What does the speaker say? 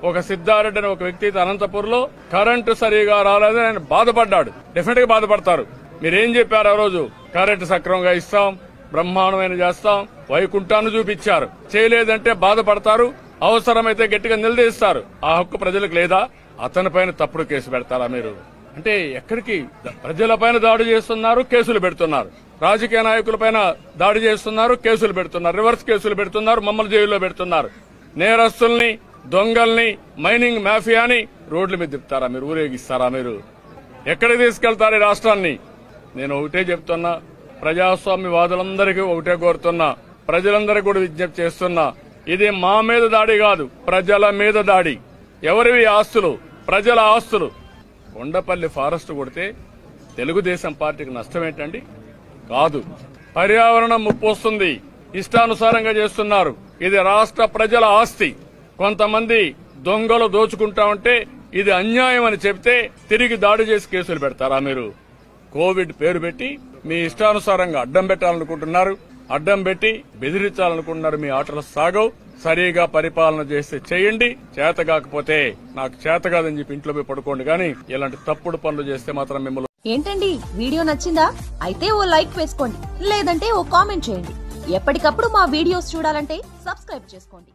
ఒక సిద్ధారెడ్డి అనే ఒక వ్యక్తి అనంతపూర్లో కరెంటు సరిగా రాలేదని ఆయన బాధపడ్డాడు. డెఫినెట్ గా బాధపడతారు. మీరేం చెప్పారు ఆ రోజు? కరెంటు సక్రమంగా ఇస్తాం, బ్రహ్మాండమైన చేస్తాం, వైకుంఠాన్ని చూపించారు. చేయలేదంటే బాధపడతారు, అవసరమైతే గట్టిగా నిలదీస్తారు. ఆ హక్కు ప్రజలకు లేదా? అతనిపైన తప్పుడు కేసు పెడతారా మీరు? అంటే ఎక్కడికి ప్రజలపైన దాడి చేస్తున్నారు, కేసులు పెడుతున్నారు. రాజకీయ నాయకులపైన దాడి చేస్తున్నారు, కేసులు పెడుతున్నారు. రివర్స్ కేసులు పెడుతున్నారు, మమ్మల్ని జైల్లో పెడుతున్నారు. నేరస్తుల్ని, దొంగల్ని, మైనింగ్ మాఫియాని రోడ్ల మీద తిప్పుతారా మీరు? ఊరేగిస్తారా మీరు? ఎక్కడికి తీసుకెళ్తారు ఈ రాష్ట్రాన్ని? నేను ఒకటే చెప్తున్నా, ప్రజాస్వామ్యవాదులందరికీ ఒకటే కోరుతున్నా, ప్రజలందరికీ కూడా విజ్ఞప్తి చేస్తున్నా, ఇది మా మీద దాడి కాదు, ప్రజల మీద దాడి. ఎవరివి ఆస్తులు? ప్రజల ఆస్తులు. కొండపల్లి ఫారెస్ట్ కొడితే తెలుగుదేశం పార్టీకి నష్టం ఏంటండి? కాదు, పర్యావరణం ముప్పు వస్తుంది. ఇష్టానుసారంగా చేస్తున్నారు. ఇది రాష్ట్ర ప్రజల ఆస్తి. కొంతమంది దొంగలు దోచుకుంటా ఉంటే ఇది అన్యాయం అని చెప్తే తిరిగి దాడి చేసి కేసులు పెడతారా మీరు? కోవిడ్ పేరు పెట్టి మీ ఇష్టానుసారంగా అడ్డం పెట్టాలనుకుంటున్నారు, అడ్డం పెట్టి బెదిరించాలనుకుంటున్నారు. మీ ఆటలు సాగవు. సరిగా పరిపాలన చేస్తే చేయండి, చేత కాకపోతే నాకు చేత కాదని చెప్పి ఇంట్లో పోయి పడుకోండి. కానీ ఇలాంటి తప్పుడు పనులు చేస్తే మాత్రం మిమ్మల్ని. ఏంటండి, వీడియో నచ్చిందా? అయితే ఓ లైక్ వేసుకోండి, లేదంటే ఓ కామెంట్ చేయండి. ఎప్పటికప్పుడు మా వీడియోస్ చూడాలంటే సబ్స్క్రైబ్ చేసుకోండి.